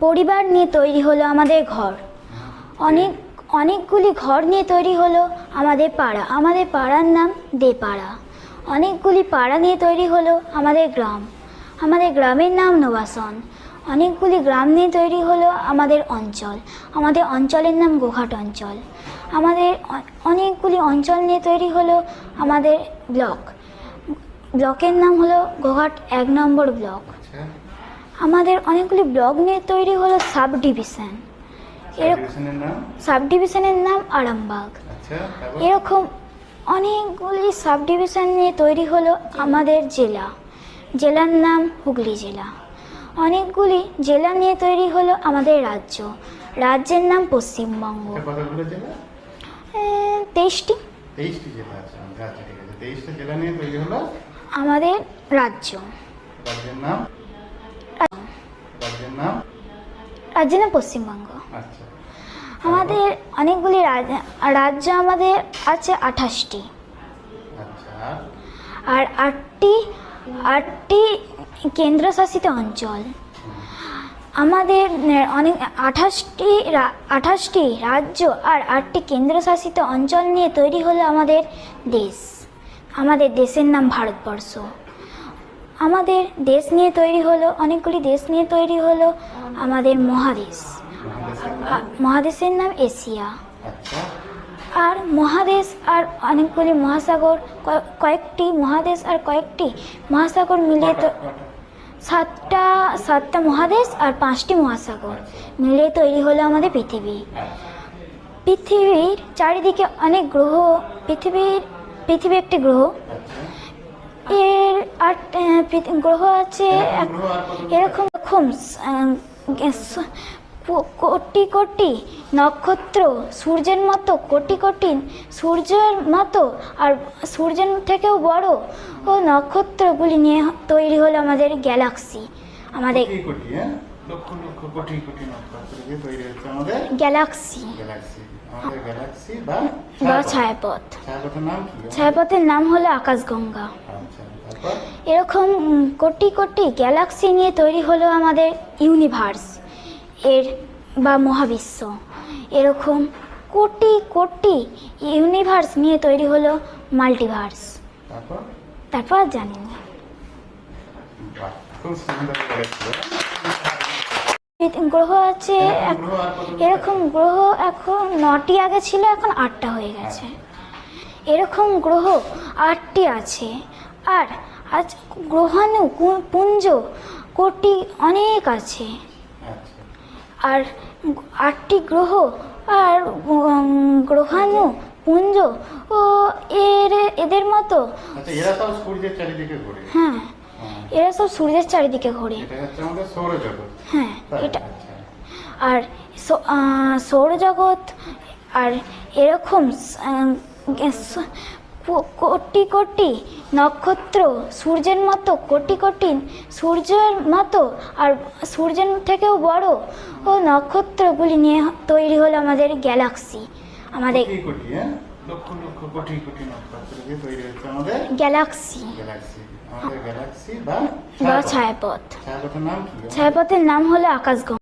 পরিবার নিয়ে তৈরি হলো আমাদের ঘর। অনেকগুলি ঘর নিয়ে তৈরি হলো আমাদের পাড়া। আমাদের পাড়ার নাম দেপাড়া। অনেকগুলি পাড়া নিয়ে তৈরি হলো আমাদের গ্রাম। আমাদের গ্রামের নাম নোবাসন। অনেকগুলি গ্রাম নিয়ে তৈরি হলো আমাদের অঞ্চল। আমাদের অঞ্চলের নাম গোঘাট অঞ্চল। আমাদের অনেকগুলি অঞ্চল নিয়ে তৈরি হলো আমাদের ব্লক। ব্লকের নাম হলো গোঘাট 1 নম্বর ব্লক। আমাদের অনেকগুলি ব্লক নিয়ে তৈরি হলো সাব ডিভিশন। সাব ডিভিশনের নাম আরামবাগ। এরকম অনেকগুলি সাব ডিভিশন নিয়ে তৈরি হলো আমাদের জেলা। জেলার নাম হুগলি জেলা। অনেকগুলি জেলা নিয়ে তৈরি হলো আমাদের রাজ্য। রাজ্যের নাম পশ্চিমবঙ্গ। 23টি। আমাদের রাজ্য। রাজ্যের নাম পশ্চিমবঙ্গ। আমাদের অনেকগুলি রাজ্য আমাদের আছে 28টি। আর 8টি কেন্দ্রশাসিত অঞ্চল। আমাদের অনেক 28টি রাজ্য আর 8টি কেন্দ্রশাসিত অঞ্চল নিয়ে তৈরি হলো আমাদের দেশ। আমাদের দেশের নাম ভারতবর্ষ। আমাদের দেশ নিয়ে তৈরি হলো অনেকগুলি দেশ নিয়ে তৈরি হলো আমাদের মহাদেশ। মহাদেশের নাম এশিয়া। আর মহাদেশ আর অনেকগুলি মহাসাগর, কয়েকটি মহাদেশ আর কয়েকটি মহাসাগর মিলিয়ে তো 7টা মহাদেশ আর 5টি মহাসাগর মিলিয়ে তৈরি হলো আমাদের পৃথিবী। পৃথিবীর চারিদিকে অনেক গ্রহ। পৃথিবী একটি গ্রহ। এর 8 গ্রহ আছে। এরকম কোটি কোটি নক্ষত্র, সূর্যের মতো কোটি কোটি সূর্যের মতো আর সূর্যের থেকেও বড় ও নক্ষত্রগুলি নিয়ে তৈরি হলো আমাদের গ্যালাক্সি। আমাদের গ্যালাক্সি বা ছায়াপথ। ছায়াপথের নাম হলো আকাশগঙ্গা। এরকম কোটি কোটি গ্যালাক্সি নিয়ে তৈরি হলো আমাদের ইউনিভার্স এর বা মহাবিশ্ব। এরকম কোটি কোটি ইউনিভার্স নিয়ে তৈরি হলো মাল্টিভার্স। তারপর জানি না। গ্রহ আছে। এরকম গ্রহ এখন 9টি আগে ছিল, এখন 8টা হয়ে গেছে। এরকম গ্রহ 8টি আছে। আর আজ গ্রহাণু পুঞ্জ কোটি অনেক আছে। আর 8টি গ্রহ আর গ্রহাণু পুঞ্জ ও এদের মতো। হ্যাঁ, এরা সব সূর্যের চারিদিকে ঘোরে। হ্যাঁ, এটা আর সৌরজগৎ। আর এরকম কোটি কোটি নক্ষত্র, সূর্যের মতো কোটি কোটি সূর্যের মতো আর সূর্যের থেকেও বড় ও নক্ষত্রগুলি নিয়ে তৈরি হলো আমাদের গ্যালাক্সি। আমাদের গ্যালাক্সি বা ছায়াপথ। ছায়াপথের নাম হলো আকাশগঙ্গা।